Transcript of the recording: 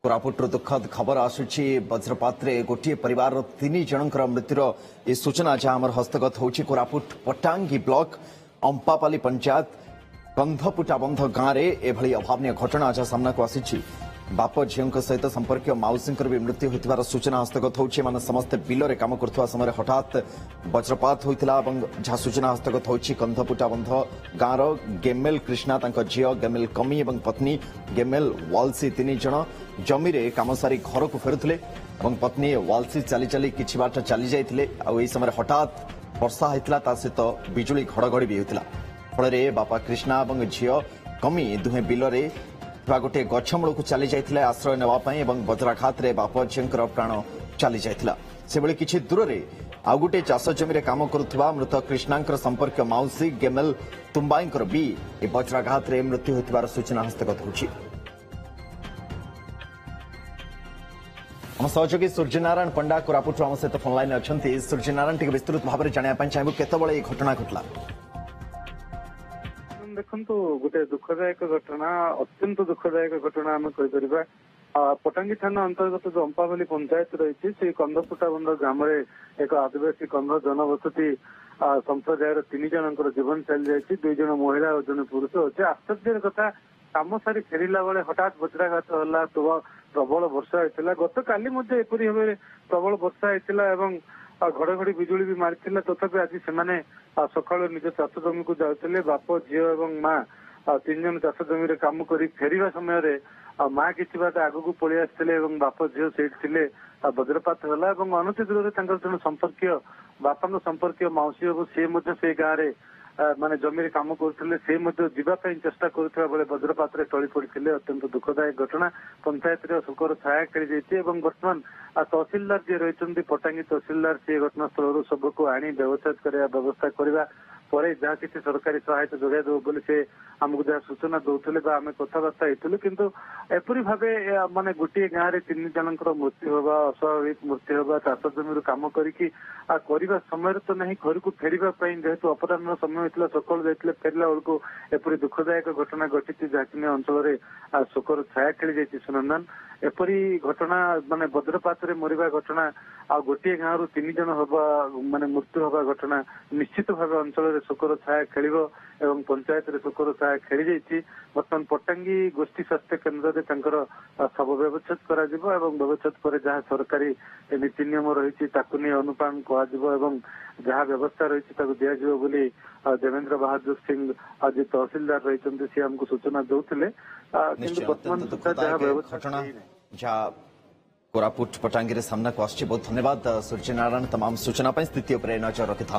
कोरापुट दुखद खबर आसुची वज्रपात गोटे परिवार 3 जनकर मृत्युर ए सूचना जहां आमर हस्तगत होची कोरापुट पटांगी ब्लॉक अंपापाली पंचायत कंधपुटा बंध गांव में एभली अभावनीय घटना आज सामना को आसी। बाप झील सहित संपर्क मौसी भी मृत्यु होइथिबार सूचना हस्तगत होची। माने समस्त बिलरे काम करथुवा समय हठात वज्रपात होइथिला एवं जहां सूचना हस्तगत होची कंधपुटा बंध गांव गेमेल कृष्णा तांको झियो गेमेल कमी एवं पत्नी गेमेल वालसी 3 जन जमी रे काम सारी घर को फेरुथिले एवं पत्नी वालसी चली चली किछि बाट चली जाइथिले। आ एई समय हठात वर्षा होइथिला ता सहित बिजुली घड़घड़ी भी होइथिला। फल बापा कृष्णा और झील कमी दुहे बिलरे गोटे गछमूल को चली जाइथिले आश्रय नेवाई और वज्राघात रे बाप झील प्राण चली जाइथिला। से बेले किछि दूर रे आउ गोटे चाष जमी काम करुवा मृत कृष्णांकर संपर्क मौसी गेमेल तुम्बाईंकर भी ए वज्राघात रे मृत्यु होइथिबार सूचना हस्तगत होछि। हम सहयोगी सूर्यनारायण पंडा कोरापुट आम सहित फोन लाइन अच्छा। सूर्यनारायण टी विस्तृत भाव में जाना चाहिए केतबळे ए घटना घटला। देखो गोटे दुखदायक घटना अत्यंत दुखदायक घटना आम कहीपर पटांगी थाना अंतर्गत जो अंपावली पंचायत रही से कंधपुटा बंध ग्राम एक आदिवासी कंध जनबसती संप्रदायर 3 जनकर जीवन चली जाए। 2 जन महिला और जन पुरुष अच्छे। आश्चर्य कथा काम सारी फेरला बेले हठात वज्राघात होला प्रबल वर्षा होता। गत काली एपरी भाव प्रबल वर्षा होता घड़घड़ी बिजुली भी मारी तथापि आज से सकाल निज चाष जमी को जाते बाप झील और माँ 3 जन चाष जमी काम कर फेरवा समय माँ किसी बाट आग को पलि आसते बाप झील से वज्रपात होला। अनति दूर जन संपर्क बापा संपर्क मौसी हम से गाँव माने जमी काम करते से जावाई चेष्टा करुवा बेले वज्रपात टली पड़ते। अत्यंत दुखदायक घटना पंचायत शोकर छाया खेली बर्तमान तहसिलदार जी रही पटांगी तहसिलदार से घटनास्थल सब को आनी व्यवच्छेद करने व्यवस्था करने पर जहाँ किसी सरकारी सहायता जोगाई देव बोली से आमको जहाँ सूचना दौले आम कथबार्ता होती किंतु एपरी भाव माने गोटे गाँव में 3 जनकर मृत्यु होगा अस्वाभाविक मृत्यु होगा चाष जमी काम करने समय तो नहीं घर को फेरवाई जेहेतु अपराह समय होता सकाल जाते फेरला बेलू एपरी दुखदायक घटना घटी जहाँकि अंचल शोकर छाया खेली जाती। सुनंदन एपरी घटना माने वज्रपात मरवा घटना आ गोटे गाँव 3 जन हवा माने मृत्यु हवा घटना निश्चित भाव अंचल शोकर छाया खेल एवं पंचायत शोकर छाया खेली जाती। बर्तमान पटांगी गोष्ठी स्वास्थ्य केन्द्र में शव व्यवच्छेद कर व्यवच्छेद पर जहाँ सरकारी नीति नियम रही अनुपान कह जहाँ व्यवस्था रही दिज्व बोली देवेंद्र बहादुर सिंह आज तहसिलदार रही सी आमको सूचना दौले किंतु बर्तमान जहाँ व्यवस्था कोरापुट पटांगी सामना को आसछि। बहुत धन्यवाद सूर्यनारायण तमाम सूचना स्थिति पर नजर रखि था।